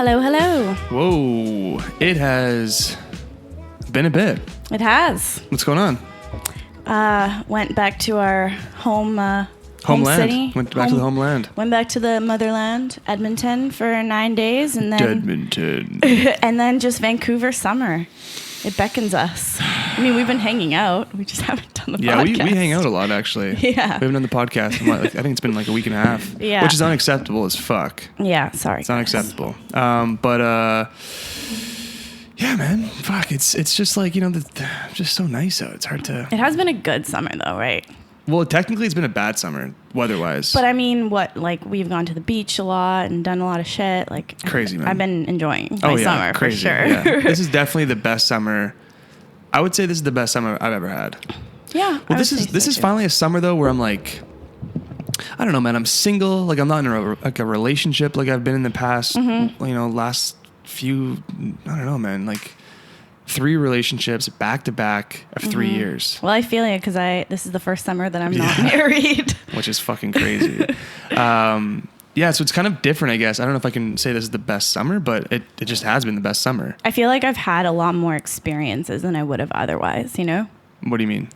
Hello, hello. Whoa. It has been a bit. It has. What's going on? Went back to our home Homeland. city. Went back to the homeland. Went back to the motherland, Edmonton, for 9 days. And then Edmonton. and then just Vancouver summer. It beckons us. I mean, we've been hanging out. We just haven't done the podcast. Yeah, we hang out a lot, actually. Yeah. We haven't done the podcast in, I think it's been like a week and a half. Yeah. Which is unacceptable as fuck. Yeah, sorry. It's unacceptable. Yeah, man. Fuck. It's just like, just so nice out. It's hard to... It has been a good summer, though, right? Well, technically, it's been a bad summer, weather-wise. But I mean, we've gone to the beach a lot and done a lot of shit. Like, crazy, man. I've been enjoying my summer, crazy. for sure. Yeah. This is definitely the best summer. I would say this is the best summer I've ever had. Yeah. Well, this is finally a summer, though, where I'm like, I don't know, man. I'm single. Like, I'm not in a relationship like I've been in the past, last few, I don't know, man, like 3 relationships back to back of 3 years. Well, I feel you because this is the first summer that I'm not married. Which is fucking crazy. Yeah, so it's kind of different, I guess. I don't know if I can say this is the best summer, but it just has been the best summer. I feel like I've had a lot more experiences than I would have otherwise, What do you mean?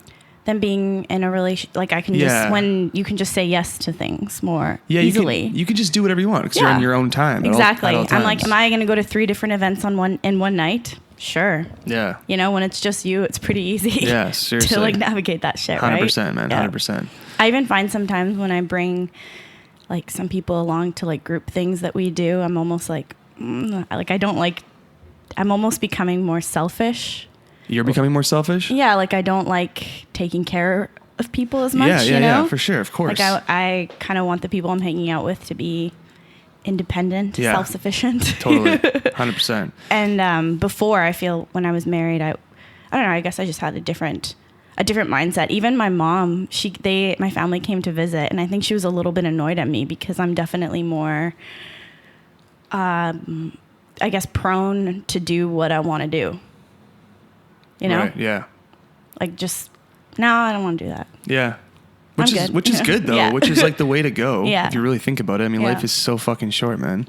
Than being in a relationship. Like, I can when you can just say yes to things more easily. You can just do whatever you want because you're on your own time. Exactly. At all I'm like, am I going to go to 3 different events in one night? Sure. Yeah. When it's just you, it's pretty easy. Yeah, seriously. To like navigate that shit, right? 100%, man. Yeah. 100%. I even find sometimes when I bring like some people along to like group things that we do, I'm almost like, I'm almost becoming more selfish. You're becoming more selfish? Yeah. Like, I don't like taking care of people as much, Yeah, for sure. Of course. Like, I kind of want the people I'm hanging out with to be independent, self-sufficient. Totally. 100%. And before, I feel when I was married, I don't know, I guess I just had a different mindset. Even my mom, my family came to visit, and I think she was a little bit annoyed at me because I'm definitely more, I guess, prone to do what I want to do. Right, yeah. Like, just, no, I don't want to do that. Yeah. Which is good, though. Yeah. Which is like the way to go. Yeah. If you really think about it. I mean, life is so fucking short, man.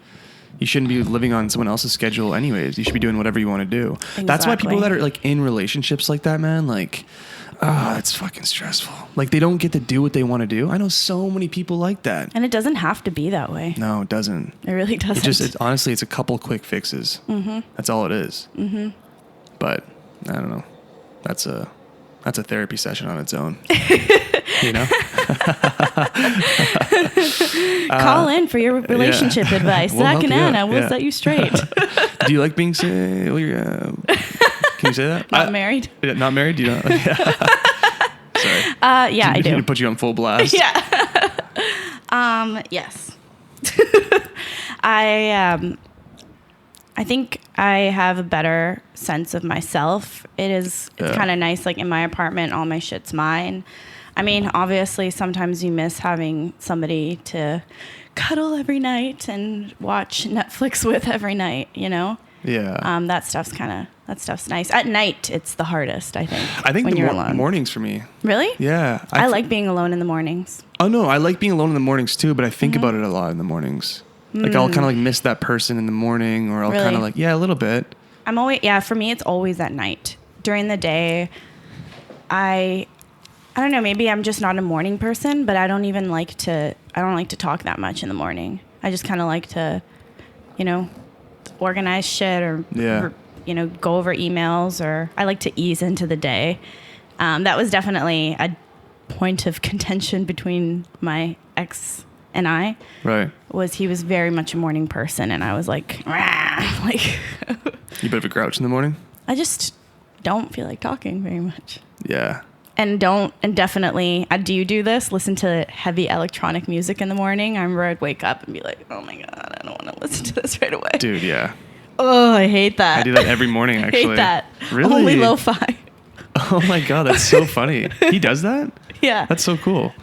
You shouldn't be living on someone else's schedule anyways. You should be doing whatever you want to do. Exactly. That's why people that are like in relationships like that, man, like, it's fucking stressful. Like, they don't get to do what they want to do. I know so many people like that. And it doesn't have to be that way. No, it doesn't. It really doesn't. Honestly, it's a couple quick fixes. Mm-hmm. That's all it is. Mm-hmm. But I don't know. That's a therapy session on its own. Call in for your relationship advice. Zach and Anna will set you straight. Do you like being single? Can you say that? Not married? Not married? Do you know? Sorry. Yeah, I do. Need to put you on full blast. Yeah. Yes. I think I have a better sense of myself. It's kind of nice. Like, in my apartment, all my shit's mine. I mean, obviously, sometimes you miss having somebody to cuddle every night and watch Netflix with every night, Yeah. That stuff's nice. At night, it's the hardest, I think. I think when the you're alone. Mornings for me. Really? Yeah. I like being alone in the mornings. Oh, no. I like being alone in the mornings, too, but I think about it a lot in the mornings. Like, I'll kind of like miss that person in the morning, or I'll kind of like, a little bit. For me, it's always at night. During the day, I don't know, maybe I'm just not a morning person, but I don't like to talk that much in the morning. I just kind of like to, organize shit or go over emails, or I like to ease into the day. That was definitely a point of contention between my ex and I. Right. He was very much a morning person, and I was like, like. You a bit of a grouch in the morning? I just don't feel like talking very much. Yeah. And definitely, do you do this? Listen to heavy electronic music in the morning? I remember I'd wake up and be like, oh my God, I don't want to listen to this right away. Dude, yeah. Oh, I hate that. I do that every morning, actually. I hate that. Really? Only lo-fi. Oh my God, that's so funny. He does that? Yeah. That's so cool.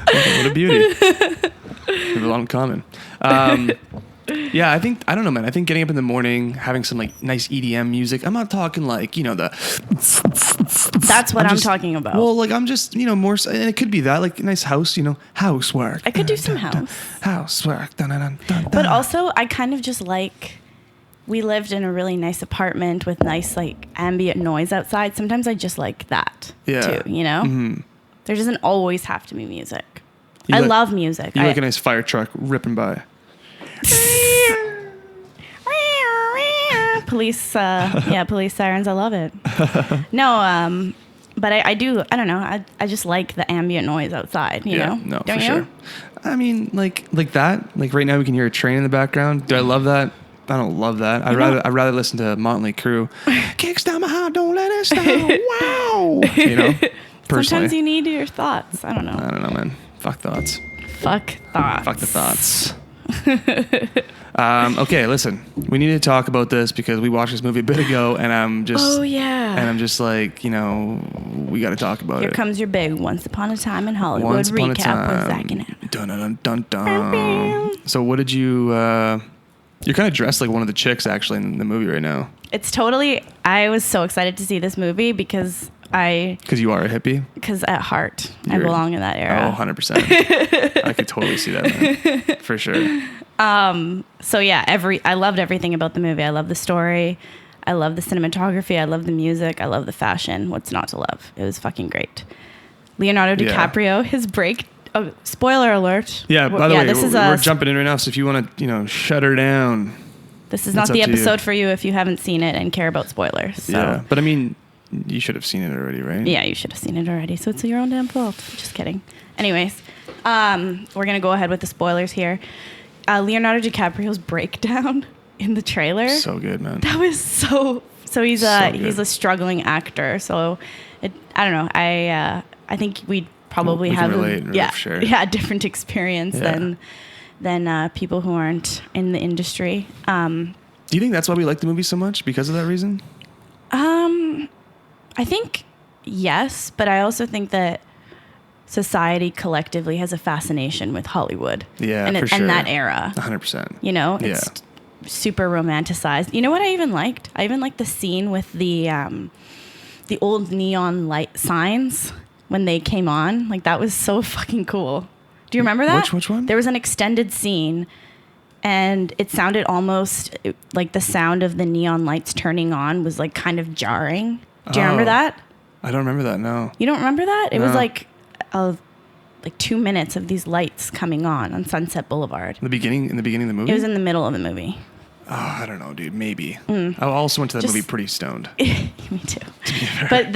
What a beauty. We have a lot in common. Yeah, I don't know, man. I think getting up in the morning, having some like nice EDM music. I'm not talking like, That's what I'm talking about. Well, like I'm just, more, and it could be that, like nice house, housework. I could do some house. Housework. But also, I kind of just like, we lived in a really nice apartment with nice like ambient noise outside. Sometimes I just like that too, Mm-hmm. There doesn't always have to be music. I love music. You like a nice fire truck ripping by. Police, police sirens. I love it. No, but I do. I don't know. I just like the ambient noise outside. You know? No, don't for you? Sure. I mean, like that. Like right now, we can hear a train in the background. Do I love that? I don't love that. I'd rather listen to Motley Crue. Kicks down my heart, don't let it stop. Wow. Personally. Sometimes you need your thoughts. I don't know, man. Fuck thoughts. Fuck thoughts. Fuck the thoughts. Okay, listen. We need to talk about this because we watched this movie a bit ago, and I'm just. Oh yeah. And I'm just like, we got to talk about Here it. Here comes your big Once Upon a Time in Hollywood recap with Zach and Anna. Dun dun dun dun. So what did you? You're kind of dressed like one of the chicks actually in the movie right now. It's totally. I was so excited to see this movie because you are a hippie? Because at heart, I belong in that era. Oh, 100%. I could totally see that, man. For sure. So yeah, I loved everything about the movie. I love the story. I love the cinematography. I love the music. I love the fashion. What's not to love? It was fucking great. Leonardo DiCaprio, his break. Oh, spoiler alert. Yeah, by the way, we're jumping in right now, so if you want to, shut her down. This is not the episode for you if you haven't seen it and care about spoilers. So. Yeah, but I mean, you should have seen it already, right? Yeah, you should have seen it already, so it's your own damn fault. Just kidding. Anyways, we're going to go ahead with the spoilers here. Leonardo DiCaprio's breakdown in the trailer. So good, man. That was so he's a struggling actor, so I don't know. I think we'd probably have a different experience than people who aren't in the industry. Do you think that's why we like the movie so much? Because of that reason? I think yes, but I also think that society collectively has a fascination with Hollywood. Yeah, for sure. And that era. 100%. It's super romanticized. You know what I even liked? I even liked the scene with the old neon light signs when they came on. Like, that was so fucking cool. Do you remember that? Which one? There was an extended scene, and it sounded almost like the sound of the neon lights turning on was like kind of jarring. Do you remember that? I don't remember that, no. You don't remember that? It was like 2 minutes of these lights coming on Sunset Boulevard. In the beginning of the movie? It was in the middle of the movie. Oh, I don't know, dude. Maybe. I also went to that movie pretty stoned. Me too. But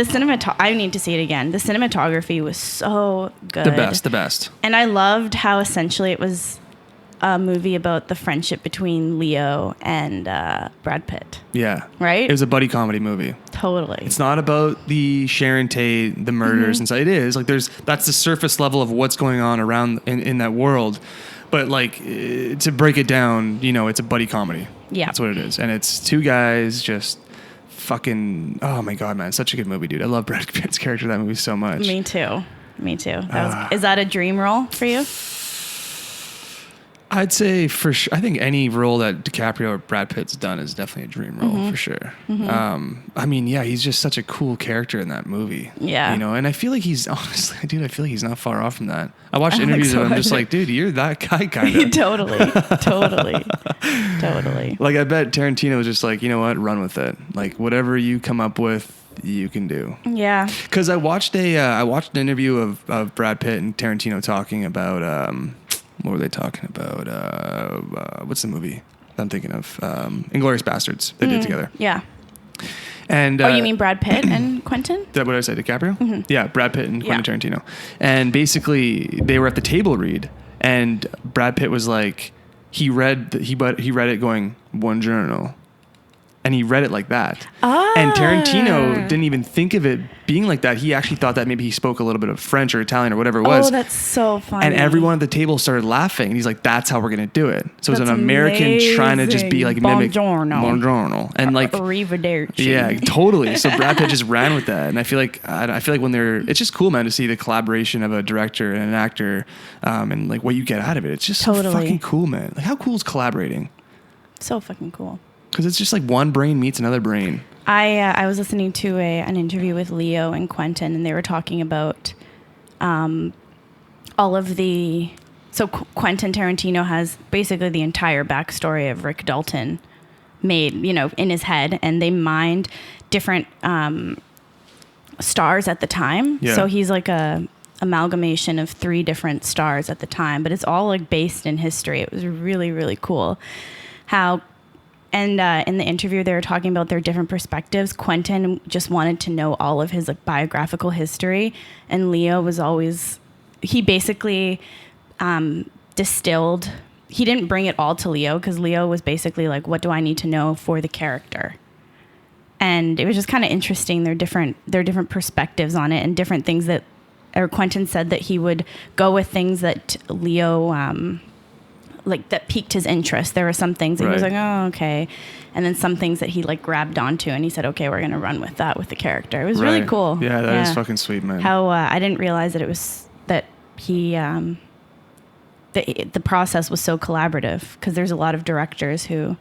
I need to see it again. The cinematography was so good. The best. And I loved how essentially it was a movie about the friendship between Leo and Brad Pitt. Yeah. Right? It was a buddy comedy movie. Totally. It's not about the Sharon Tate, the murders and stuff. It is. Like, that's the surface level of what's going on around in that world. But, like, to break it down, it's a buddy comedy. Yeah. That's what it is. And it's two guys just fucking... Oh, my God, man. Such a good movie, dude. I love Brad Pitt's character in that movie so much. Me too. Is that a dream role for you? I'd say for sure. I think any role that DiCaprio or Brad Pitt's done is definitely a dream role for sure. I mean, yeah, he's just such a cool character in that movie. Yeah. And I feel like he's honestly, dude, I feel like he's not far off from that. I watched interviews of him just like, dude, you're that guy kind of. Totally. Like, I bet Tarantino was just like, you know what, run with it. Like, whatever you come up with, you can do. Yeah. Because I watched an interview of Brad Pitt and Tarantino talking about what were they talking about? What's the movie I'm thinking of? Inglourious Bastards. They did together. Yeah. And you mean Brad Pitt and Quentin? Is that what I said? DiCaprio? Mm-hmm. Yeah, Brad Pitt and Quentin Tarantino. And basically, they were at the table read, and Brad Pitt was like, he read it going, buongiorno. And he read it like that. Ah. And Tarantino didn't even think of it being like that. He actually thought that maybe he spoke a little bit of French or Italian or whatever it was. Oh, that's so funny. And everyone at the table started laughing. And he's like, that's how we're going to do it. So it was an American trying to just be like mimic. Buongiorno. And like. Arrivederci. Yeah, totally. So Brad Pitt just ran with that. And I feel like when it's just cool, man, to see the collaboration of a director and an actor and like what you get out of it. It's just so fucking cool, man. Like, how cool is collaborating? So fucking cool. Because it's just like one brain meets another brain. I was listening to an interview with Leo and Quentin, and they were talking about all of the... So Quentin Tarantino has basically the entire backstory of Rick Dalton made, in his head, and they mined different stars at the time. Yeah. So he's like a amalgamation of 3 different stars at the time, but it's all like based in history. It was really, really cool how... And in the interview, they were talking about their different perspectives. Quentin just wanted to know all of his like biographical history, and Leo was always... He basically distilled... He didn't bring it all to Leo, because Leo was basically like, what do I need to know for the character? And it was just kind of interesting, their different perspectives on it, and different things that... Or Quentin said that he would go with things that Leo... like that piqued his interest. There were some things that he was like, oh, okay. And then some things that he like grabbed onto, and he said, okay, we're going to run with that with the character. It was really cool. Yeah, that is fucking sweet, man. How I didn't realize that it was that he, the process was so collaborative, because there's a lot of directors who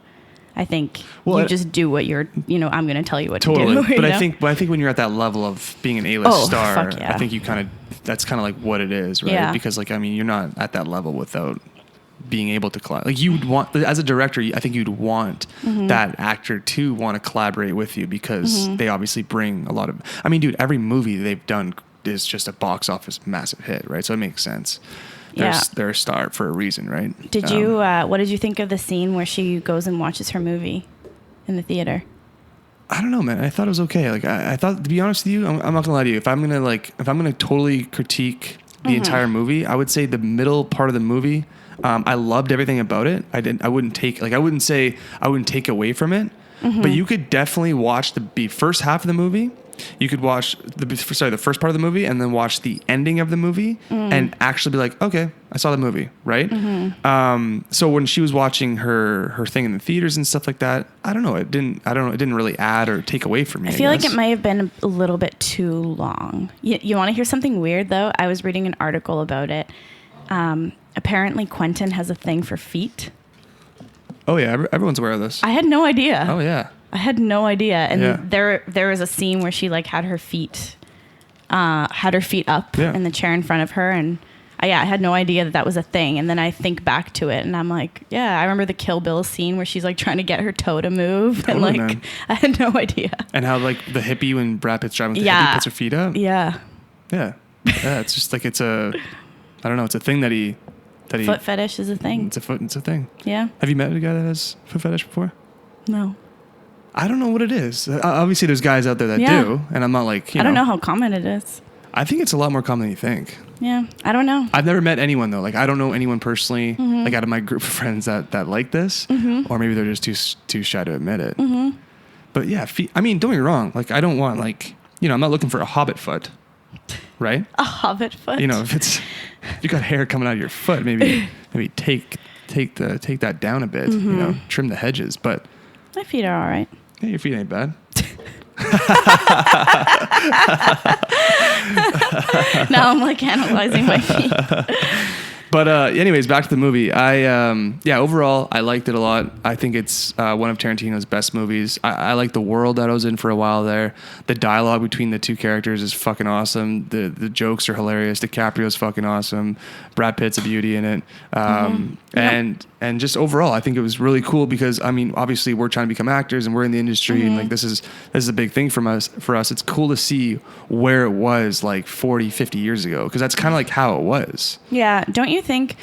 I think you just do what you're, I'm going to tell you what to do. But I think when you're at that level of being an A-list star, I think that's kind of like what it is, right? Yeah. Because you're not at that level without being able to collaborate. Like you would want, as a director, I think you'd want that actor to want to collaborate with you, because they obviously bring a lot of, dude, every movie they've done is just a box office massive hit, right? So it makes sense. They're a star for a reason, right? Did you, what did you think of the scene where she goes and watches her movie in the theater? I don't know, man. I thought it was okay. Like I thought, to be honest with you, I'm not gonna lie to you. If I'm gonna totally critique the entire movie, I would say the middle part of the movie, I loved everything about it. I wouldn't take away from it, but you could definitely watch the first half of the movie. You could watch the first part of the movie, and then watch the ending of the movie, and actually be like, okay, I saw the movie, right? So when she was watching her thing in the theaters and stuff like that, I don't know. It didn't really add or take away from me. I feel like it might have been a little bit too long. You want to hear something weird though? I was reading an article about it. Apparently Quentin has a thing for feet. Oh yeah, everyone's aware of this. I had no idea. Oh yeah. I had no idea. And there was a scene where she like had her feet up in the chair in front of her, and I had no idea that was a thing. And then I think back to it, and I'm like, yeah, I remember the Kill Bill scene where she's like trying to get her toe to move, and like man. I had no idea. And how like the hippie, when Brad Pitt's driving with the hippie, puts her feet up. Yeah. It's just like it's a thing that he foot fetish is a thing. It's a thing. Yeah. Have you met a guy that has foot fetish before? No. I don't know what it is. Obviously, there's guys out there that do, and I'm not like, I don't know how common it is. I think it's a lot more common than you think. Yeah, I don't know. I've never met anyone though. Like I don't know anyone personally, like out of my group of friends that like this, or maybe they're just too shy to admit it. But yeah, feet, don't get me wrong. Like I don't want I'm not looking for a hobbit foot, right? A hobbit foot. If you got hair coming out of your foot, maybe take that down a bit. Trim the hedges. But my feet are all right. Yeah, your feet ain't bad. Now I'm like analyzing my feet. But anyways, back to the movie. Overall, I liked it a lot. I think it's one of Tarantino's best movies. I like the world that I was in for a while there. The dialogue between the two characters is fucking awesome. The jokes are hilarious. DiCaprio's fucking awesome. Brad Pitt's a beauty in it. And just overall, I think it was really cool because obviously we're trying to become actors and we're in the industry and like this is a big thing for us. It's cool to see where it was like 40, 50 years ago, because that's kind of like how it was. Yeah, don't you think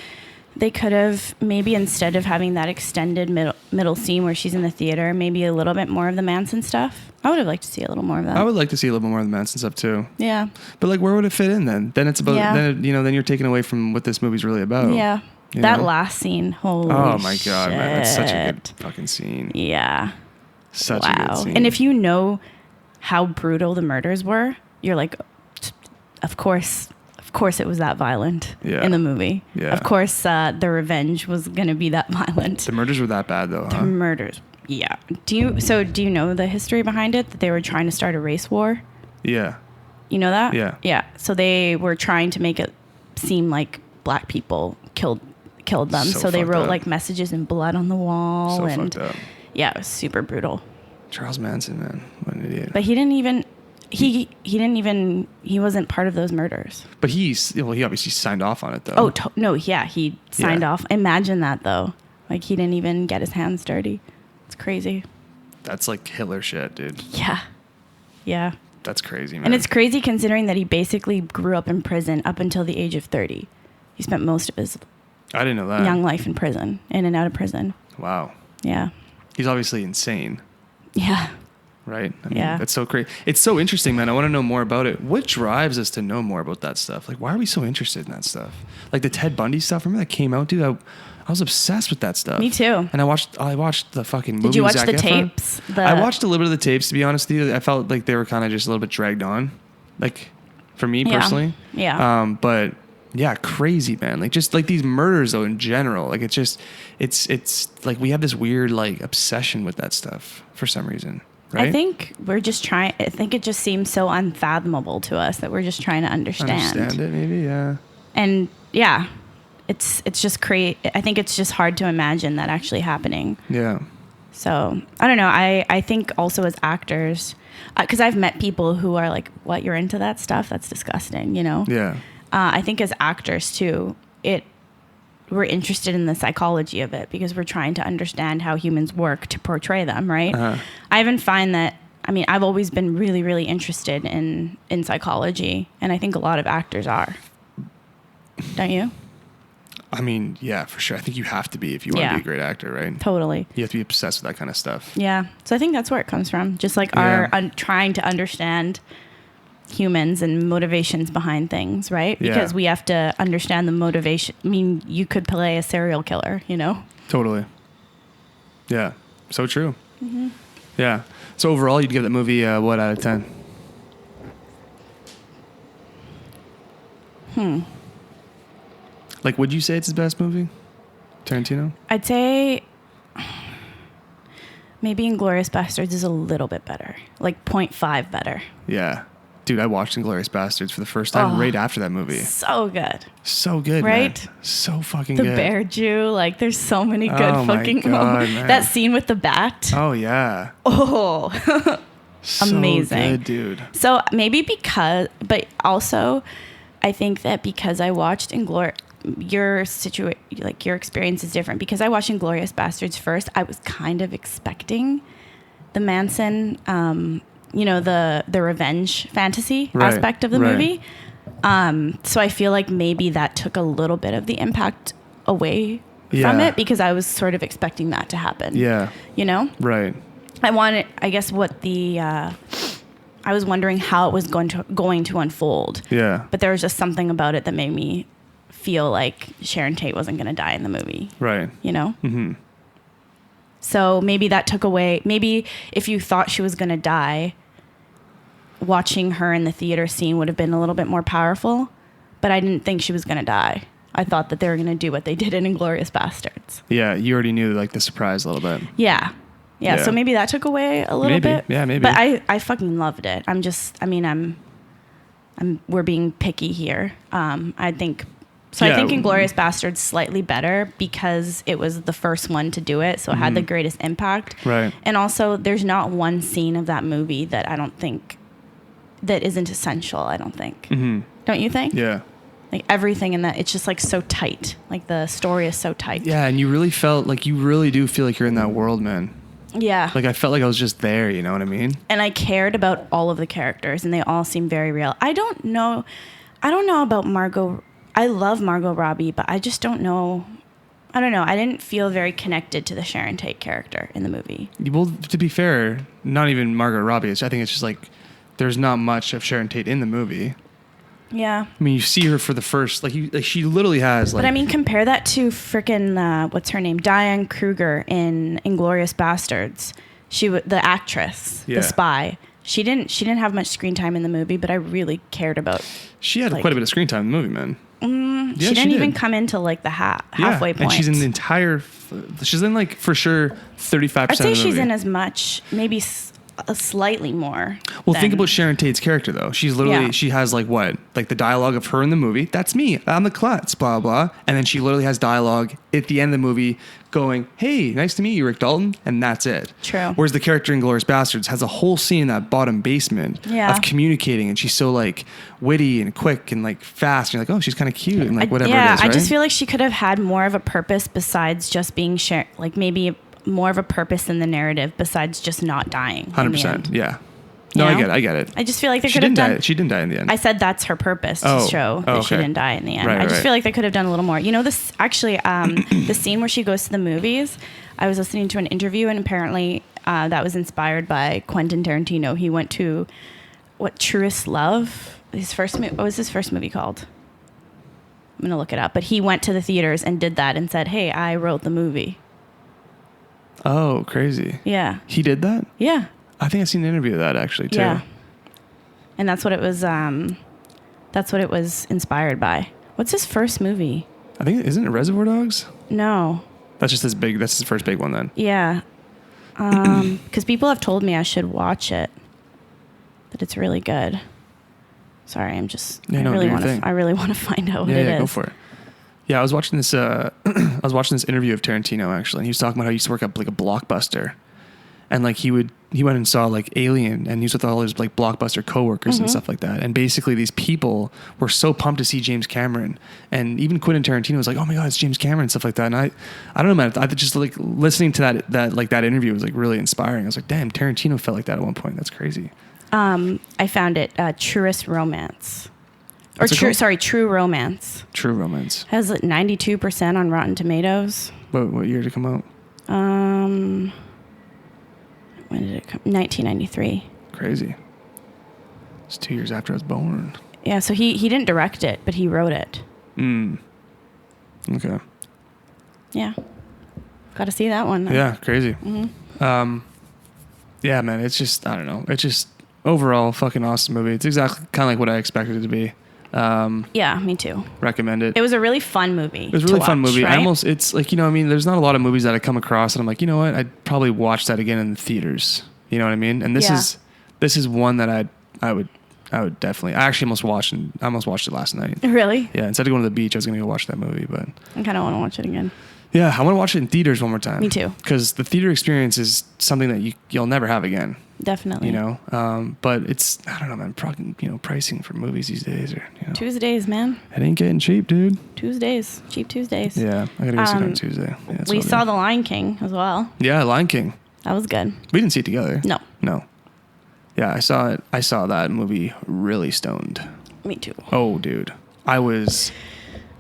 they could have maybe, instead of having that extended middle scene where she's in the theater, maybe a little bit more of the Manson stuff? I would have liked to see a little more of that. I would like to see a little bit more of the Manson stuff too. Yeah. But like, where would it fit in then? Then it's about then you're taking away from what this movie's really about. Yeah. That last scene, holy oh my god, man, that's such a good fucking scene. Yeah. Such a good scene. And if you know how brutal the murders were, you're like, of course it was that violent in the movie. Yeah. Of course the revenge was going to be that violent. The murders were that bad though, huh? The murders. Yeah. Do you know the history behind it, that they were trying to start a race war? Yeah. You know that? Yeah. Yeah. So they were trying to make it seem like black people killed killed them. So they wrote like messages in blood on the wall. So and fucked up. Yeah, it was super brutal. Charles Manson, man, what an idiot. But he wasn't part of those murders. But he obviously signed off on it though. Oh no, yeah, he signed off. Imagine that though. Like he didn't even get his hands dirty. It's crazy. That's like Hitler shit, dude. Yeah. Yeah. That's crazy, man. And it's crazy considering that he basically grew up in prison up until the age of 30. He spent most of his I didn't know that. young life in prison, in and out of prison. Wow. Yeah. He's obviously insane. Yeah. Right? I mean, Yeah. That's so crazy. It's so interesting, man. I want to know more about it. What drives us to know more about that stuff? Like, why are we so interested in that stuff? Like the Ted Bundy stuff. Remember that came out, dude? I was obsessed with that stuff. Me too. And I watched the fucking movie. Did you watch Zac the Efron. tapes? I watched a little bit of the tapes, to be honest with you. I felt like they were kind of just a little bit dragged on. Like, for me personally. Yeah. But yeah, crazy, man. Like just like these murders though in general. Like it's like we have this weird like obsession with that stuff for some reason. Right? I think it just seems so unfathomable to us that we're just trying to understand it, maybe, yeah. And yeah, it's just I think it's just hard to imagine that actually happening. Yeah. So I don't know. I think also as actors, because I've met people who are like, "What, you're into that stuff? That's disgusting," you know? Yeah. I think as actors too, we're interested in the psychology of it because we're trying to understand how humans work to portray them, right? Uh-huh. I even find that, I've always been really, really interested in psychology, and I think a lot of actors are. Don't you? I mean, yeah, for sure. I think you have to be if you want to be a great actor, right? Totally. You have to be obsessed with that kind of stuff. Yeah. So I think that's where it comes from. Just like trying to understand humans and motivations behind things, right? Because we have to understand the motivation. I mean, you could play a serial killer, you know? Totally. Yeah. So true. Mm-hmm. Yeah. So overall, you'd give that movie what out of 10? Like, would you say it's his best movie? Tarantino? I'd say maybe Inglourious Basterds is a little bit better. Like 0.5 better. Yeah. Dude, I watched Inglourious Basterds for the first time right after that movie. So good. So good, right? Man. So fucking good. good. The bear Jew, like there's so many good fucking moments. Man. That scene with the bat. Oh, yeah. Oh, so amazing. Good, dude. So maybe but also I think that because I watched your experience is different. Because I watched Inglourious Basterds first, I was kind of expecting the Manson, the revenge fantasy aspect of the movie. So I feel like maybe that took a little bit of the impact away from it because I was sort of expecting that to happen. Yeah. You know? Right. I was wondering how it was going to unfold. Yeah. But there was just something about it that made me feel like Sharon Tate wasn't going to die in the movie. Right. You know? Mm-hmm. So maybe that took away, maybe if you thought she was going to die, watching her in the theater scene would have been a little bit more powerful, but I didn't think she was going to die. I thought that they were going to do what they did in Inglourious Basterds. Yeah, you already knew like the surprise a little bit. Yeah. So maybe that took away a little bit. Yeah, maybe. But I fucking loved it. We're being picky here. I think Inglourious Basterds slightly better because it was the first one to do it, so it had the greatest impact. Right. And also, there's not one scene of that movie that I don't think that isn't essential. I don't think. Mm-hmm. Don't you think? Yeah. Like everything in that, it's just like so tight. Like the story is so tight. Yeah, and you really do feel like you're in that world, man. Yeah. Like I felt like I was just there, you know what I mean? And I cared about all of the characters, and they all seem very real. I don't know about Margot. I love Margot Robbie, but I just don't know. I don't know. I didn't feel very connected to the Sharon Tate character in the movie. Well, to be fair, not even Margot Robbie. I think it's just like there's not much of Sharon Tate in the movie. Yeah. I mean, you see her for the first, she literally has But I mean, compare that to frickin' what's her name? Diane Kruger in Inglourious Basterds. The actress, the spy. She didn't have much screen time in the movie, but I really cared about. She had quite a bit of screen time in the movie, man. She didn't even come into like the halfway point. And she's in she's in like for sure 35%. I'd say she's in as much, maybe slightly more. Well, think about Sharon Tate's character, though. She's literally, she has like what? Like the dialogue of her in the movie. That's me. I'm the klutz, blah, blah. And then she literally has dialogue at the end of the movie going, hey, nice to meet you, Rick Dalton. And that's it. True. Whereas the character in Inglourious Basterds has a whole scene in that bottom basement of communicating. And she's so like witty and quick and like fast. And you're like, oh, she's kind of cute and like whatever it is, right? I just feel like she could have had more of a purpose besides just being like maybe more of a purpose in the narrative besides just not dying. 100%. Yeah. No, I get it. I just feel like they could have done. She didn't die in the end. I said that's her purpose to show that she didn't die in the end. Right, I just feel like they could have done a little more. You know, this actually, the scene where she goes to the movies. I was listening to an interview, and apparently that was inspired by Quentin Tarantino. He went to Truest Love. What was his first movie called? I'm gonna look it up. But he went to the theaters and did that and said, "Hey, I wrote the movie." Oh, crazy. Yeah. He did that? Yeah. I think I've seen an interview of that actually too. Yeah. And that's what it was inspired by. What's his first movie? I think, isn't it Reservoir Dogs? No. That's just that's his first big one then. Yeah. Because people have told me I should watch it. That it's really good. Sorry, I really want to find out what it is. Yeah, go for it. Yeah, I was watching this interview of Tarantino actually, and he was talking about how he used to work at like a Blockbuster. And like he went and saw like Alien, and he was with all his like Blockbuster coworkers and stuff like that. And basically these people were so pumped to see James Cameron, and even Quentin Tarantino was like, "Oh my God, it's James Cameron," and stuff like that. And I don't know, man. I just like listening to that interview was like really inspiring. I was like, "Damn, Tarantino felt like that at one point. That's crazy." I found it. Truest Romance, True Romance. True Romance has like 92% on Rotten Tomatoes. What year did it come out? When did it come? 1993. Crazy. It's 2 years after I was born. Yeah, so he didn't direct it, but he wrote it. Okay. Yeah. Got to see that one. Then. Yeah, crazy. Mm-hmm. Yeah, man, it's just, I don't know. It's just overall fucking awesome movie. It's exactly kind of like what I expected it to be. Yeah, me too. Recommend it. It was a really fun movie. It was a really fun movie. Right? It's like, I mean, there's not a lot of movies that I come across and I'm like, you know what? I'd probably watch that again in the theaters. You know what I mean? And this is one that I would definitely. I actually almost watched it last night. Really? Yeah. Instead of going to the beach, I was going to go watch that movie, but I kind of want to watch it again. Yeah, I want to watch it in theaters one more time. Me too. Because the theater experience is something that you'll never have again. Definitely. But it's, I don't know, man, pricing for movies these days Tuesdays, man. It ain't getting cheap, dude. Tuesdays. Cheap Tuesdays. Yeah, I gotta go see it on Tuesday. Yeah, we saw The Lion King as well. Yeah, Lion King. That was good. We didn't see it together. No. Yeah, I saw it. I saw that movie really stoned. Me too. Oh, dude. I was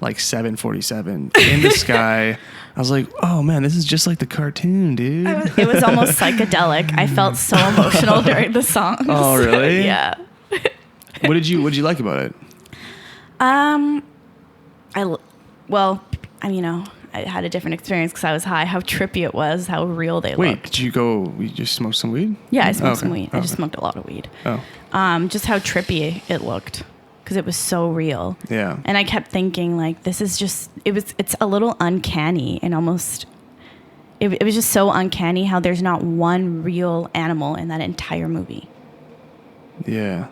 like 747 in the sky. I was like, oh man, this is just like the cartoon, dude. It was almost psychedelic. I felt so emotional during the songs. Oh, really? Yeah. What did you like about it? I had a different experience because I was high. How trippy it was, how real they looked. Wait, did you just smoke some weed? Yeah, I smoked some weed. I just smoked a lot of weed. Oh. Just how trippy it looked. Because it was so real. Yeah. And I kept thinking, like, this is just, it's a little uncanny and almost, it was just so uncanny how there's not one real animal in that entire movie. Yeah.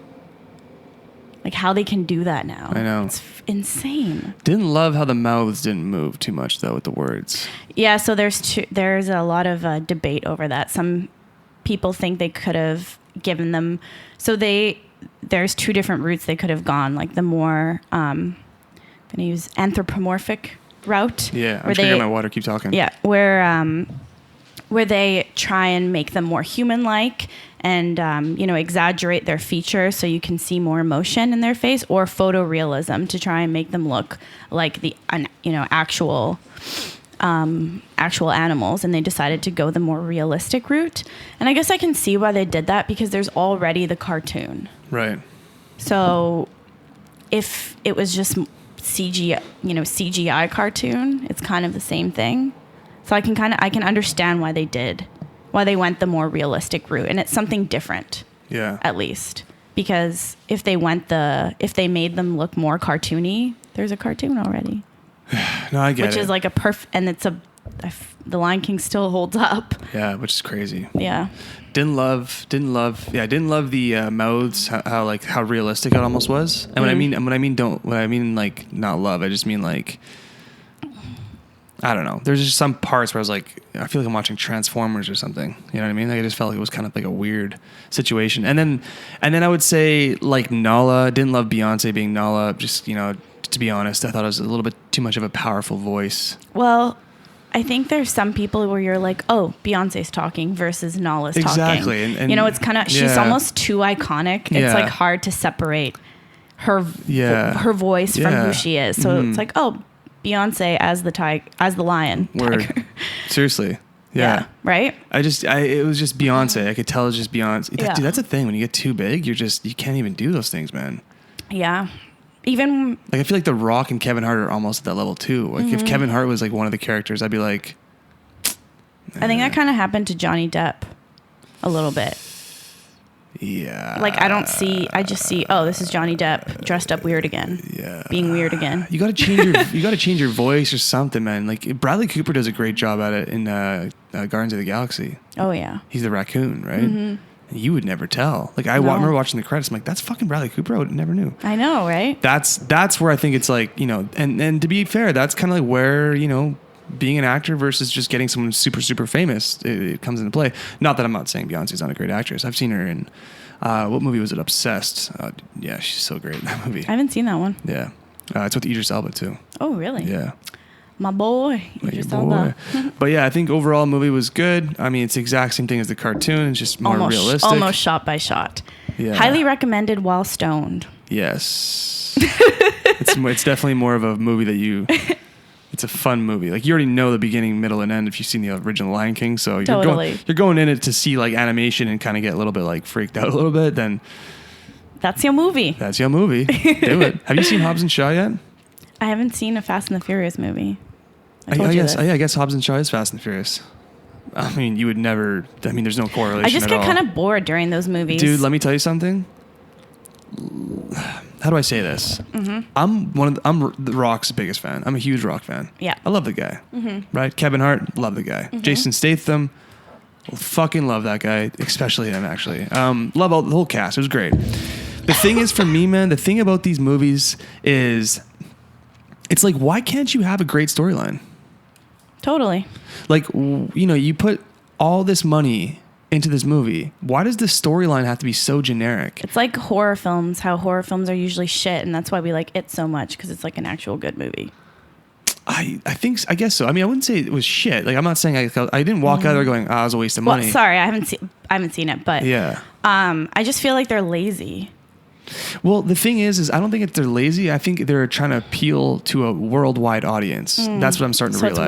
Like, how they can do that now. I know. It's insane. Didn't love how the mouths didn't move too much, though, with the words. Yeah, so there's a lot of debate over that. Some people think they could have given them, there's two different routes they could have gone, like the more I'm gonna use anthropomorphic route. Yeah, I'm drinking my water. Keep talking. Yeah, where they try and make them more human-like and exaggerate their features so you can see more emotion in their face, or photorealism to try and make them look like the actual animals, and they decided to go the more realistic route. And I guess I can see why they did that, because there's already the cartoon. Right. So if it was just CGI cartoon, it's kind of the same thing. So I can understand why they went the more realistic route, and it's something different. Yeah. At least, because if they made them look more cartoony, there's a cartoon already. No, I get it. Which is like and it's a The Lion King still holds up. Yeah, which is crazy. Yeah. Didn't love the mouths, how realistic it almost was. And when I mean like not love, I just mean like, I don't know. There's just some parts where I was like, I feel like I'm watching Transformers or something. You know what I mean? Like I just felt like it was kind of like a weird situation. And then I would say like Nala, didn't love Beyonce being Nala. Just, to be honest, I thought it was a little bit too much of a powerful voice. Well, I think there's some people where you're like, oh, Beyonce's talking versus Nala's talking. Exactly. And it's kind of, she's almost too iconic. It's like hard to separate her voice from who she is. So it's like, oh, Beyonce as the lion. Word. Tiger. Seriously. Yeah. Right? It was just Beyonce. I could tell it was just Beyonce. Yeah. Dude, that's the thing. When you get too big, you can't even do those things, man. Yeah. Even like I feel like The Rock and Kevin Hart are almost at that level too. Like if Kevin Hart was like one of the characters, I'd be like, I think that kind of happened to Johnny Depp a little bit. Yeah. Like I just see, oh, this is Johnny Depp dressed up weird again. Yeah. Being weird again. You got to change your voice or something, man. Like Bradley Cooper does a great job at it in Guardians of the Galaxy. Oh yeah. He's the raccoon, right? Mm-hmm. You would never tell. Like I remember watching the credits. I'm like, that's fucking Bradley Cooper. I never knew. I know, right? That's where I think it's like, and to be fair, that's kind of like where, being an actor versus just getting someone super, super famous, it comes into play. Not that I'm not saying Beyonce's not a great actress. I've seen her in, what movie was it? Obsessed. Yeah, she's so great in that movie. I haven't seen that one. Yeah. It's with Idris Elba too. Oh, really? Yeah. My boy. Idris Elba. But yeah, I think overall the movie was good. I mean, it's the exact same thing as the cartoon. It's just more realistic. Almost shot by shot. Yeah. Highly recommended while stoned. Yes. It's definitely more of a movie that it's a fun movie. Like you already know the beginning, middle, and end if you've seen the original Lion King. So you're going in it to see like animation and kind of get a little bit like freaked out a little bit. Then that's your movie. Do it. Have you seen Hobbs and Shaw yet? I haven't seen a Fast and the Furious movie. I guess Hobbs and Shaw is Fast and Furious. I mean, you would never. I mean, there's no correlation. I just get kind of bored during those movies. Dude, let me tell you something. How do I say this? Mm-hmm. I'm The Rock's biggest fan. I'm a huge Rock fan. Yeah, I love the guy. Mm-hmm. Right? Kevin Hart, love the guy. Mm-hmm. Jason Statham, fucking love that guy, especially him. Actually, love the whole cast. It was great. The thing is, for me, man, the thing about these movies is, it's like, why can't you have a great storyline? Totally. Like, you put all this money into this movie. Why does the storyline have to be so generic? It's like horror films, how horror films are usually shit, and that's why we like it so much, because it's like an actual good movie. I guess so. I mean, I wouldn't say it was shit. Like, I'm not saying I didn't walk out there going, it was a waste of money. Well, sorry, I haven't seen it, but yeah. I just feel like they're lazy. Well, the thing is they're lazy. I think they're trying to appeal to a worldwide audience. That's what I'm starting to realize. So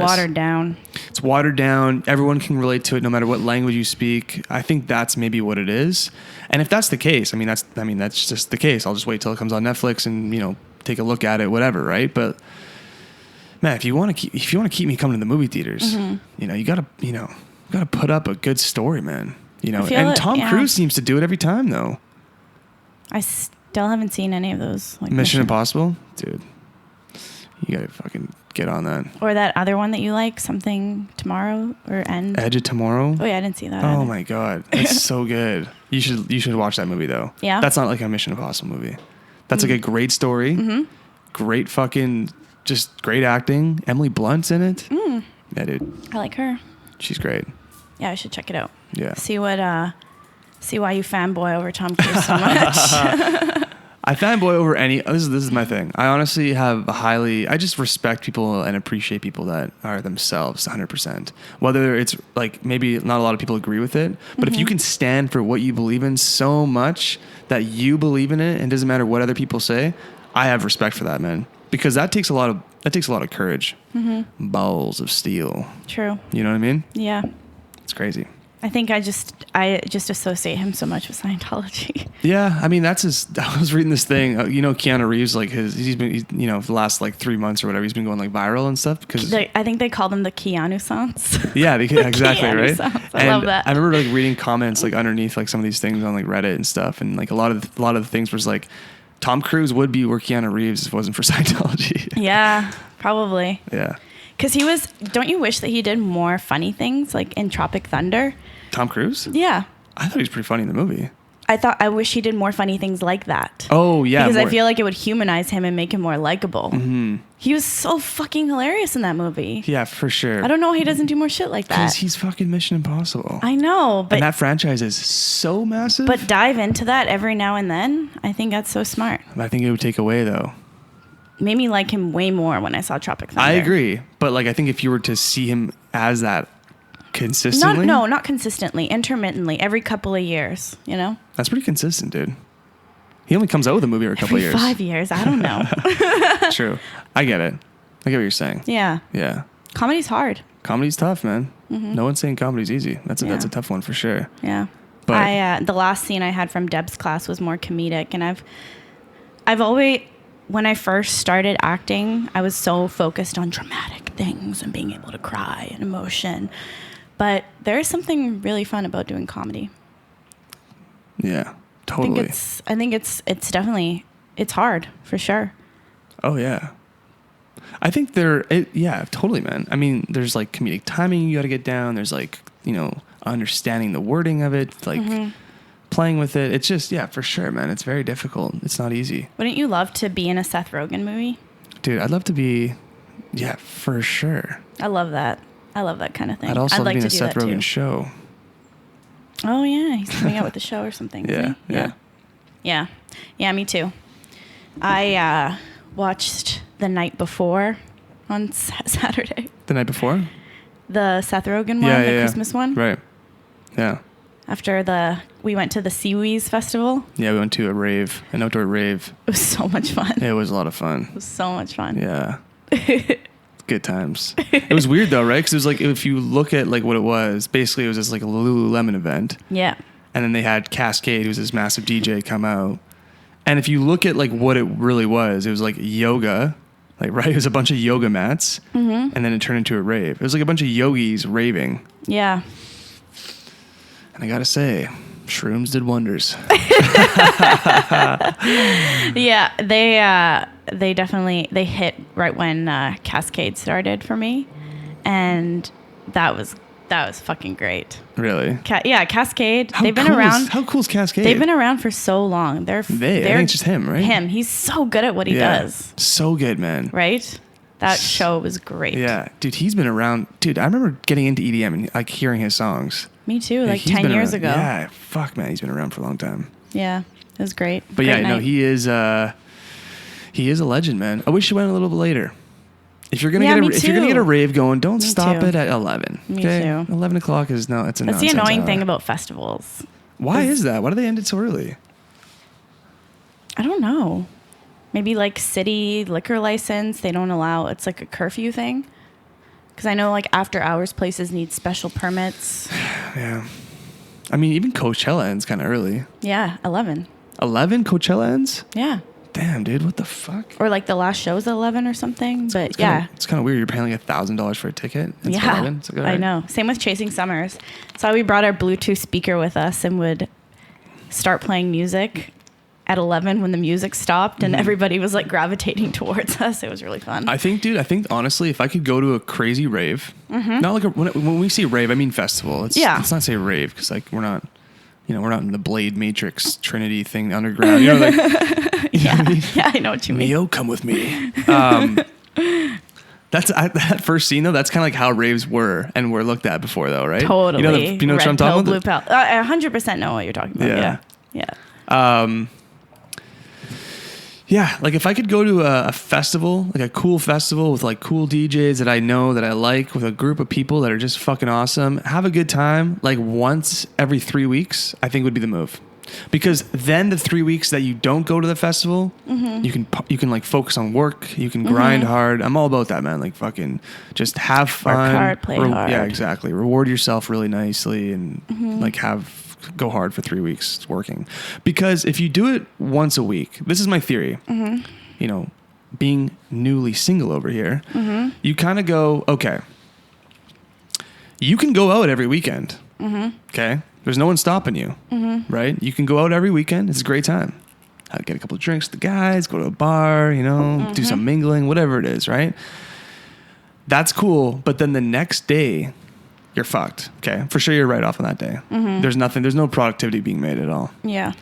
it's watered down. Everyone can relate to it no matter what language you speak. I think that's maybe what it is. And if that's the case, that's just the case. I'll just wait till it comes on Netflix and, take a look at it, whatever, right? But man, if you want to keep me coming to the movie theaters, you got to put up a good story, man. And Tom Cruise seems to do it every time though. I still haven't seen any of those. Like Mission Impossible? Dude, you gotta fucking get on that. Or that other one that you like, Something Tomorrow or End? Edge of Tomorrow? Oh yeah, I didn't see that. Oh my God. It's so good. You should watch that movie though. Yeah? That's not like a Mission Impossible movie. That's like a great story. Great fucking, just great acting. Emily Blunt's in it. Yeah, dude. I like her. She's great. Yeah, I should check it out. Yeah. See why you fanboy over Tom Cruise so much. I fanboy over this is my thing. I honestly I just respect people and appreciate people that are themselves 100%. Whether it's like, maybe not a lot of people agree with it, but if you can stand for what you believe in so much that you believe in it and it doesn't matter what other people say, I have respect for that, man. Because that takes a lot of courage. Balls of steel. True. You know what I mean? Yeah. It's crazy. I think I just associate him so much with Scientology. Yeah, I mean I was reading this thing. Keanu Reeves, like he's been for the last like 3 months or whatever, he's been going like viral and stuff because I think they call them the Keanu songs. Yeah, exactly, right. I love that. I remember like reading comments like underneath like some of these things on like Reddit and stuff, and like a lot of the things was like, Tom Cruise would be where Keanu Reeves if it wasn't for Scientology. Yeah, probably. Yeah. Because don't you wish that he did more funny things like in Tropic Thunder? Tom Cruise? Yeah. I thought he was pretty funny in the movie. I wish he did more funny things like that. Oh, yeah. Because I feel like it would humanize him and make him more likable. Mm-hmm. He was so fucking hilarious in that movie. Yeah, for sure. I don't know why he doesn't do more shit like that. Because he's fucking Mission Impossible. I know, but... And that franchise is so massive. But dive into that every now and then. I think that's so smart. I think it would take away, though. Made me like him way more when I saw Tropic Thunder. I agree. But, like, I think if you were to see him as that consistently... Not consistently. Intermittently. Every couple of years, you know? That's pretty consistent, dude. He only comes out with a movie every couple of years. 5 years. I don't know. True. I get it. I get what you're saying. Yeah. Yeah. Comedy's hard. Comedy's tough, man. Mm-hmm. No one's saying comedy's easy. That's a tough one for sure. Yeah. But the last scene I had from Deb's class was more comedic, and I've always, when I first started acting, I was so focused on dramatic things and being able to cry and emotion. But there is something really fun about doing comedy. Yeah, totally. I think it's definitely, it's hard for sure. Oh yeah. I think totally, man. I mean, there's like comedic timing you got to get down. There's like, understanding the wording of it, like playing with it. It's just, for sure, man. It's very difficult. It's not easy. Wouldn't you love to be in a Seth Rogen movie? Dude, I'd love to be, for sure. I love that. I love that kind of thing. I'd also like be in to a do Seth that Rogen too. show. Oh yeah, he's coming out with the show or something. Yeah, me too. I watched The Night Before on Saturday. The night before? The Seth Rogen one, the Christmas one. Right. Yeah. After we went to the Seawees Festival. Yeah, we went to an outdoor rave. It was so much fun. It was a lot of fun. It was so much fun. Yeah. Good times. It was weird though, right? Because it was like, if you look at like what it was, basically it was just like a Lululemon event. Yeah. And then they had Cascade, who's this massive DJ, come out. And if you look at like what it really was, it was like yoga, like, right? It was a bunch of yoga mats. Mm-hmm. And then it turned into a rave. It was like a bunch of yogis raving. Yeah. And I gotta say, shrooms did wonders. Yeah, they definitely hit right when Cascade started for me, and that was fucking great. Really? Cascade. They've been around. How cool is Cascade? They've been around for so long. I think it's just him, right? Him. He's so good at what he does. So good, man. Right? That show was great. Yeah, dude, he's been around. Dude, I remember getting into EDM and like hearing his songs. Me too, like 10 years ago. Yeah, fuck, man, he's been around for a long time. Yeah, it was great. But great night. he is a legend, man. I wish you went a little bit later. If you're gonna get a rave going, don't stop it at 11. Me okay? too. 11 o'clock is no. That's the annoying thing about festivals. Why is that? Why do they end it so early? I don't know. Maybe like city liquor license. They don't allow. It's like a curfew thing. Because I know like after hours places need special permits. Yeah. I mean, even Coachella ends kind of early. Yeah, 11. 11 Coachella ends? Yeah. Damn, dude, what the fuck? Or like the last show's at 11 or something. But it's kind of weird. You're paying like $1,000 for a ticket. It's 11. It's like, all right. I know. Same with Chasing Summers. So we brought our Bluetooth speaker with us and would start playing music at 11 when the music stopped and everybody was like gravitating towards us. It was really fun. I think honestly, if I could go to a crazy rave, not like when we say rave, I mean festival. Let's not say rave because like we're not in the Blade Matrix Trinity thing underground. You know, like, I know what you mean. Neo, come with me. That's that first scene though. That's kind of like how raves were and were looked at before, though, right? Totally. You know what I'm talking about? Blue pill. I 100% know what you're talking about. Yeah. Yeah, like if I could go to a festival, like a cool festival with like cool DJs that I know that I like, with a group of people that are just fucking awesome, have a good time, like once every 3 weeks, I think would be the move. Because then the 3 weeks that you don't go to the festival, you can like focus on work, you can grind hard. I'm all about that, man. Like fucking just have fun. Work hard, play hard. Yeah, exactly. Reward yourself really nicely and like go hard for 3 weeks working. Because if you do it once a week, this is my theory, being newly single over here, you kind of go, okay, you can go out every weekend. Okay. There's no one stopping you, right? You can go out every weekend. It's a great time. Get a couple of drinks with the guys, go to a bar, do some mingling, whatever it is, right? That's cool. But then the next day, you're fucked. Okay. For sure, you're right off on that day. Mm-hmm. There's no productivity being made at all. Yeah.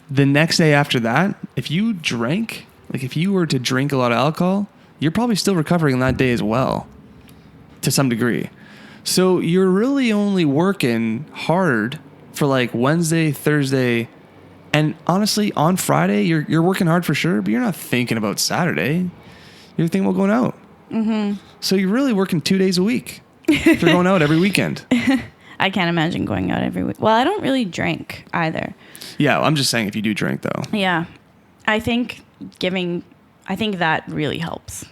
The next day after that, if you drank, like if you were to drink a lot of alcohol, you're probably still recovering on that day as well, to some degree. So you're really only working hard for like Wednesday, Thursday, and honestly, on Friday, you're working hard for sure, but you're not thinking about Saturday. You're thinking about going out. Mm-hmm. So you're really working 2 days a week if you're going out every weekend. I can't imagine going out every week. Well, I don't really drink either. Yeah, I'm just saying if you do drink, though. Yeah. I think that really helps.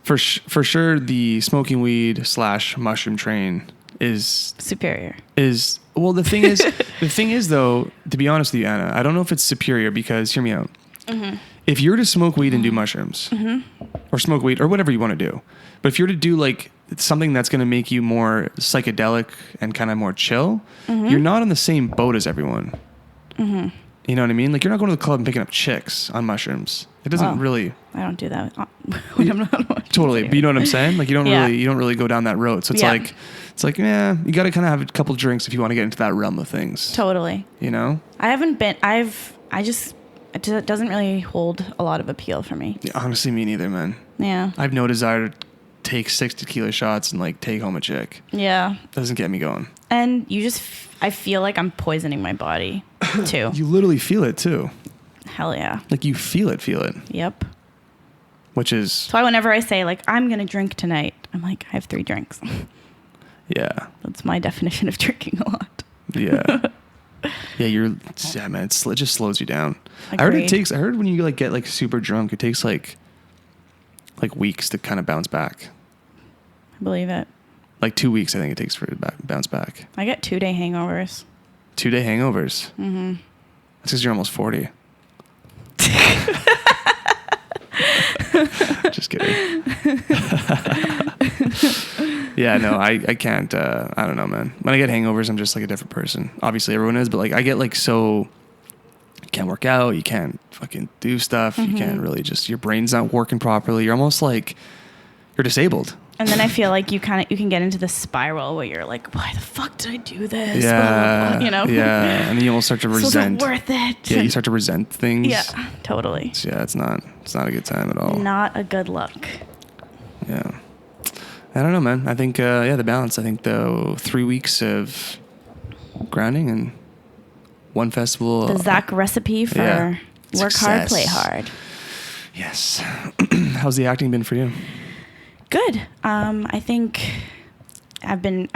For sure, the smoking weed / mushroom train is... superior. Well, the thing is, though, to be honest with you, Anna, I don't know if it's superior because, hear me out. Mm-hmm. If you're to smoke weed and do mushrooms, or smoke weed, or whatever you want to do, but if you're to do like something that's going to make you more psychedelic and kind of more chill, you're not on the same boat as everyone. Mm-hmm. You know what I mean? Like, you're not going to the club and picking up chicks on mushrooms. It doesn't really... I don't do that when I'm not totally, but you know what I'm saying? Like, you don't really go down that road. So it's like, yeah, you got to kind of have a couple drinks if you want to get into that realm of things. Totally. You know? It doesn't really hold a lot of appeal for me. Yeah, honestly, me neither, man. Yeah. I have no desire to take 6 tequila shots and like take home a chick. Yeah. Doesn't get me going. And I feel like I'm poisoning my body too. You literally feel it too. Hell yeah. Like you feel it. Yep. Which is... So whenever I say like, I'm going to drink tonight, I'm like, I have 3 drinks. Yeah. That's my definition of drinking a lot. Yeah. Yeah, man, it just slows you down. Agreed. I heard when you like get like super drunk, it takes like weeks to kind of bounce back. I believe it. Like 2 weeks, I think it takes for it to bounce back. I get 2-day hangovers. 2-day hangovers? Mm-hmm. That's because you're almost 40. Just kidding. Yeah, no, I can't. I don't know, man. When I get hangovers, I'm just like a different person. Obviously, everyone is, but like I get like so... You can't work out. You can't fucking do stuff. Mm-hmm. You can't really your brain's not working properly. You're almost like... You're disabled. And then I feel like you can get into this spiral where you're like, why the fuck did I do this? Yeah. You know? Yeah. And then you almost start to resent. This wasn't worth it. Yeah, you start to resent things. Yeah, totally. Yeah, it's not a good time at all. Not a good look. Yeah. I don't know, man. I think, the balance. I think the 3 weeks of grounding and one festival. The Zach recipe for work hard, play hard. Yes. How's the acting been for you? Good. I think I've been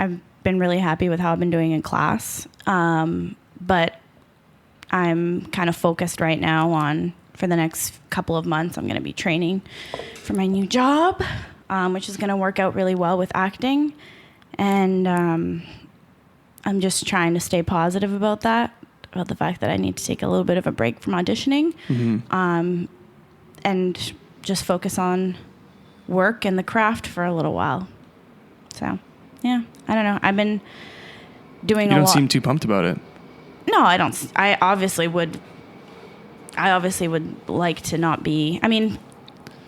really happy with how I've been doing in class. But I'm kind of focused right now on, for the next couple of months, I'm going to be training for my new job, which is going to work out really well with acting. And I'm just trying to stay positive about that, about the fact that I need to take a little bit of a break from auditioning, and just focus on work and the craft for a little while. So, yeah, I don't know. I've been doing a lot. You don't seem too pumped about it. No, I don't. I obviously would like to not be. I mean,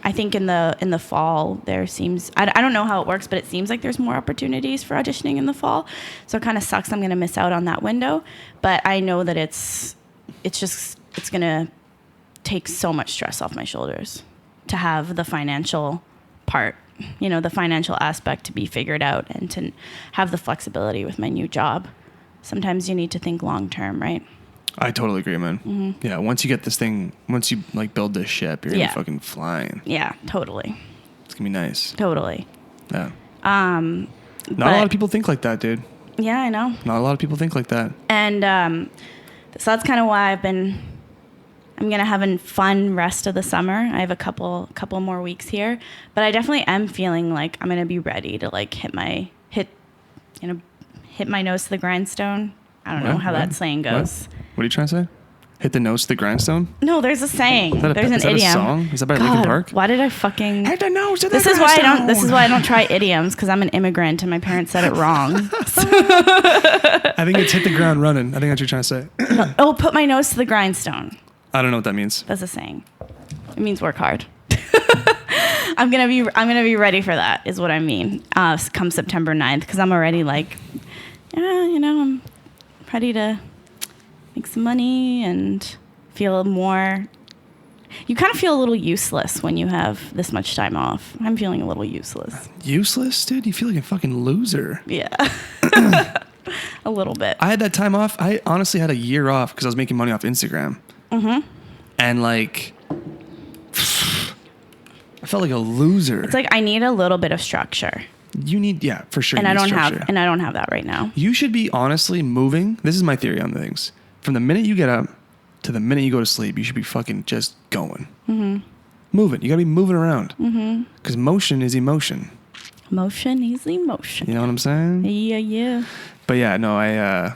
I think in the fall there seems, I don't know how it works, but it seems like there's more opportunities for auditioning in the fall. So it kind of sucks I'm going to miss out on that window, but I know that it's going to take so much stress off my shoulders to have the financial part, the financial aspect to be figured out and to have the flexibility with my new job. Sometimes you need to think long term, right? I totally agree, man. Mm-hmm. Yeah, once you like build this ship, you're gonna be fucking flying. Yeah, totally. It's gonna be nice. Totally. Yeah. Not a lot of people think like that, dude. Yeah, I know. Not a lot of people think like that. And so that's kind of why I'm going to have a fun rest of the summer. I have a couple more weeks here, but I definitely am feeling like I'm going to be ready to like hit my nose to the grindstone. I don't know how that saying goes. What are you trying to say? Hit the nose to the grindstone? No, there's a saying. There's an idiom. Is that a song? Is that by Linkin Park? Why did I fucking hit the nose to the grindstone? grindstone? This is why I don't try idioms, because I'm an immigrant and my parents said it wrong. I think it's hit the ground running. I think that's what you're trying to say. Oh, put my nose to the grindstone. I don't know what that means. That's a saying. It means work hard. I'm gonna be ready for that. Is what I mean. Come September 9th, because I'm already like, I'm ready to make some money and feel more. You kind of feel a little useless when you have this much time off. I'm feeling a little useless. Useless, dude? You feel like a fucking loser. Yeah. A little bit. I had that time off. I honestly had a year off because I was making money off Instagram. Mm-hmm. And like, I felt like a loser. It's like I need a little bit of structure. You need, yeah, for sure. And I don't have that right now. You should be honestly moving. This is my theory on things. From the minute you get up to the minute you go to sleep, you should be fucking just going. Mm-hmm. Moving. You got to be moving around. Because motion is emotion. Motion is emotion. You know what I'm saying? Yeah. But yeah, no, I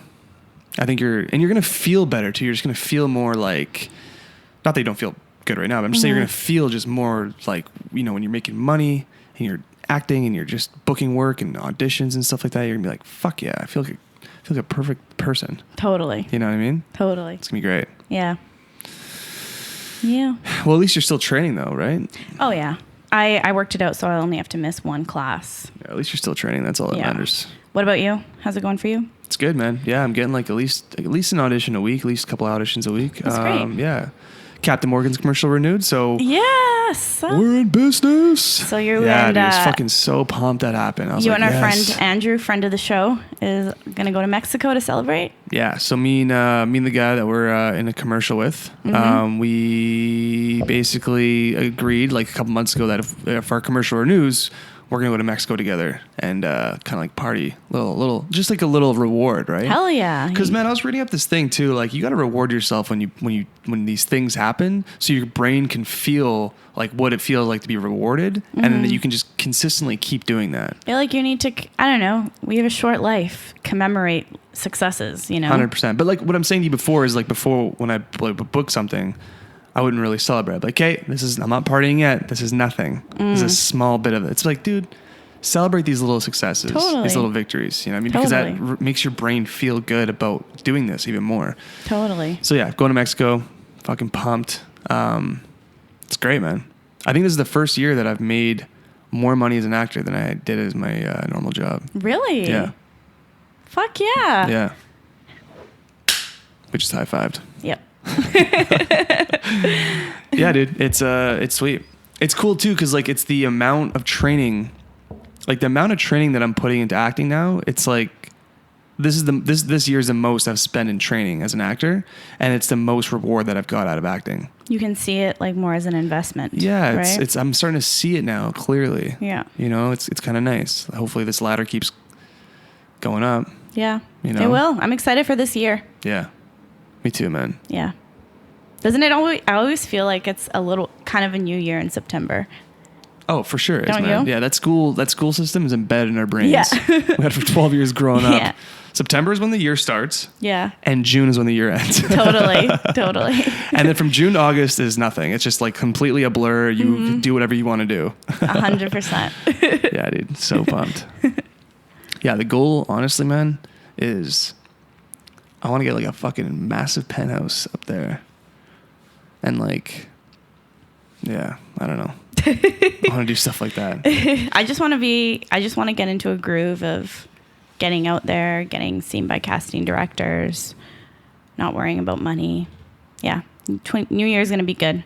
think you're going to feel better too. You're just going to feel more like, not that you don't feel good right now, but I'm just saying you're going to feel just more like, when you're making money and you're acting and you're just booking work and auditions and stuff like that, you're going to be like, fuck yeah, I feel like a perfect person. Totally. You know what I mean? Totally. It's going to be great. Yeah. Yeah. Well, at least you're still training though, right? Oh yeah. I worked it out, so I only have to miss one class. Yeah, at least you're still training. That's all that matters. What about you? How's it going for you? It's good, man. Yeah, I'm getting like at least an audition a week, at least a couple auditions a week. That's great. Yeah. Captain Morgan's commercial renewed, so yes, we're in business. So you're dude, I was fucking so pumped that happened. I was you like, and our friend Andrew, friend of the show, is gonna go to Mexico to celebrate. Yeah, so me and the guy that we're in a commercial with, we basically agreed like a couple months ago that if our commercial renews, we're gonna go to Mexico together and kind of like party, little, just like a little reward, right? Hell yeah! Because man, I was reading up this thing too. Like you got to reward yourself when these things happen, so your brain can feel like what it feels like to be rewarded, and then you can just consistently keep doing that. I feel like you need to. I don't know. We have a short life. Commemorate successes. 100%. But like what I'm saying to you before is like before when I book something, I wouldn't really celebrate. I'd be like, hey, I'm not partying yet. This is nothing. This is a small bit of it. It's like, dude, celebrate these little successes, these little victories. You know what I mean? Because that makes your brain feel good about doing this even more. Totally. So yeah, going to Mexico, fucking pumped. It's great, man. I think this is the first year that I've made more money as an actor than I did as my normal job. Really? Yeah. Fuck yeah. Yeah. We just high-fived. Yep. Yeah, dude, it's sweet. It's cool too because like it's the amount of training, like the amount of training that I'm putting into acting now. It's like this year is the most I've spent in training as an actor, and it's the most reward that I've got out of acting. You can see it like more as an investment. Yeah, right? it's I'm starting to see it now clearly. Yeah, it's kind of nice. Hopefully this ladder keeps going up. Yeah, it will. I'm excited for this year. Yeah, me too, man. Yeah. Doesn't it always? I always feel like it's a little kind of a new year in September. Oh, for sure. Don't man. you? Yeah, that school system is embedded in our brains. Yeah. We had it for 12 years growing up. Yeah. September is when the year starts. Yeah. And June is when the year ends. Totally. And then from June to August is nothing. It's just like completely a blur. You can do whatever you want to do. 100%. Yeah, dude. So pumped. Yeah, the goal, honestly, man, is I want to get like a fucking massive penthouse up there. And like, yeah, I don't know. I want to do stuff like that. I just want to get into a groove of getting out there, getting seen by casting directors, not worrying about money. Yeah. New Year's going to be good.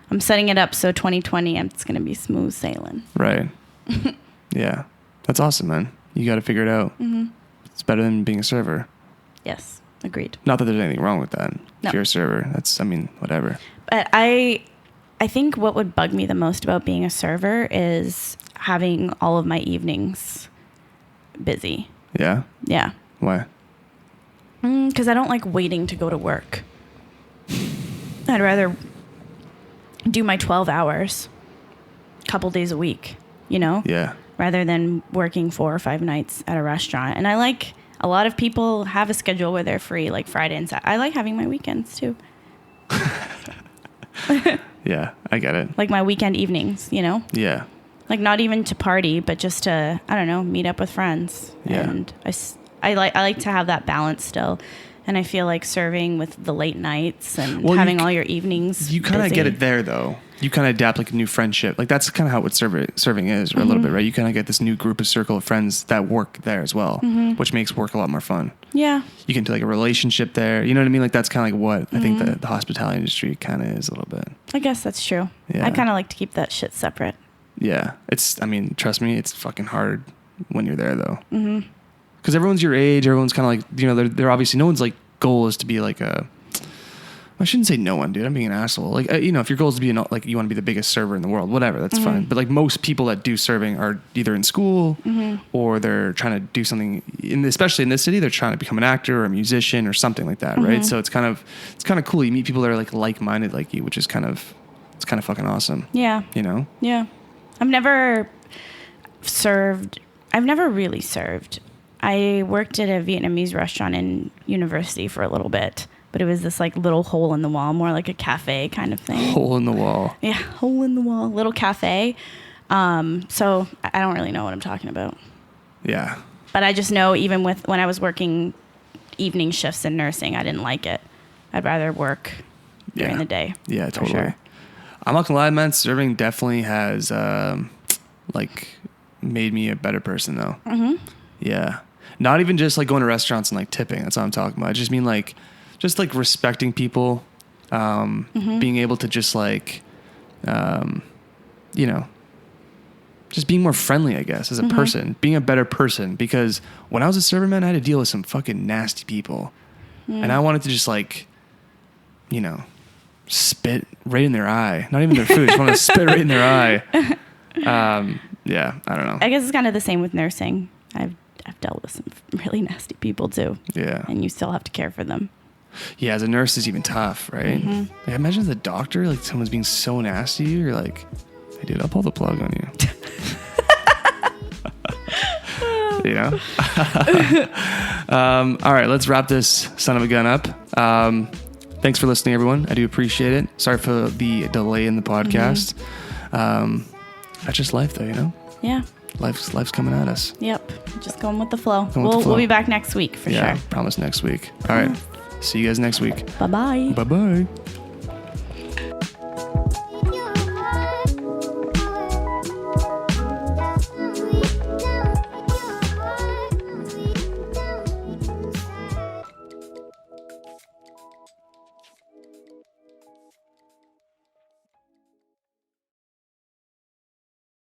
I'm setting it up so 2020, it's going to be smooth sailing. Right. Yeah. That's awesome, man. You got to figure it out. Mm-hmm. It's better than being a server. Yes. Agreed. Not that there's anything wrong with that. No. If you're a server, whatever. But I think what would bug me the most about being a server is having all of my evenings busy. Yeah? Yeah. Why? Because I don't like waiting to go to work. I'd rather do my 12 hours a couple days a week, Yeah. rather than working 4 or 5 nights at a restaurant. And I like, a lot of people have a schedule where they're free, like Friday and Saturday. I like having my weekends too. Yeah, I get it. Like my weekend evenings, Yeah. Like not even to party, but just to, I don't know, meet up with friends. Yeah. And I like to have that balance still. And I feel like serving with the late nights and having all your evenings You kind of busy. get it there though. you kind of adapt like a new friendship. Like that's kind of how what serving is, or a little bit, right? You kind of get this new circle of friends that work there as well, which makes work a lot more fun. Yeah. You can do like a relationship there. You know what I mean? Like that's kind of like what I think the hospitality industry kind of is a little bit. I guess that's true. Yeah. I kind of like to keep that shit separate. Yeah. I mean, trust me, it's fucking hard when you're there though. Because everyone's your age. Everyone's kind of like, you know, they're obviously, no one's like goal is to be like I shouldn't say no one, dude. I'm being an asshole. Like, you know, if your goal is to be like, you want to be the biggest server in the world, whatever, that's fine. But like most people that do serving are either in school or they're trying to do something especially in this city, they're trying to become an actor or a musician or something like that. Right. So it's kind of cool. You meet people that are like-minded like you, which is it's kind of fucking awesome. Yeah. You know? Yeah. I've never really served. I worked at a Vietnamese restaurant in university for a little bit, but it was this like little hole in the wall, more like a cafe kind of thing. Hole in the wall. Yeah, hole in the wall, little cafe. So I don't really know what I'm talking about. Yeah. But I just know even when I was working evening shifts in nursing, I didn't like it. I'd rather work during the day. Yeah, totally. Sure. I'm not gonna lie, man. Serving definitely has like made me a better person though. Yeah. Not even just like going to restaurants and like tipping. That's what I'm talking about. I just mean like, just like respecting people, being able to just like, you know, just being more friendly, I guess, as a person, being a better person. Because when I was a server, man, I had to deal with some fucking nasty people. And I wanted to just like, you know, spit right in their eye. Not even their food. Just want to spit right in their eye. Yeah, I don't know. I guess it's kind of the same with nursing. I've dealt with some really nasty people too. Yeah. And you still have to care for them. Yeah, as a nurse is even tough, right? Like, imagine as a doctor, like someone's being so nasty, you're like, hey dude, I'll pull the plug on you. You know? All right, let's wrap this son of a gun up. Thanks for listening, everyone. I do appreciate it. Sorry for the delay in the podcast. That's just life though, you know? Yeah. Life's coming at us. Yep. Just going with the flow. We'll be back next week for sure. Yeah, promise next week. All right. See you guys next week. Bye-bye. Bye-bye.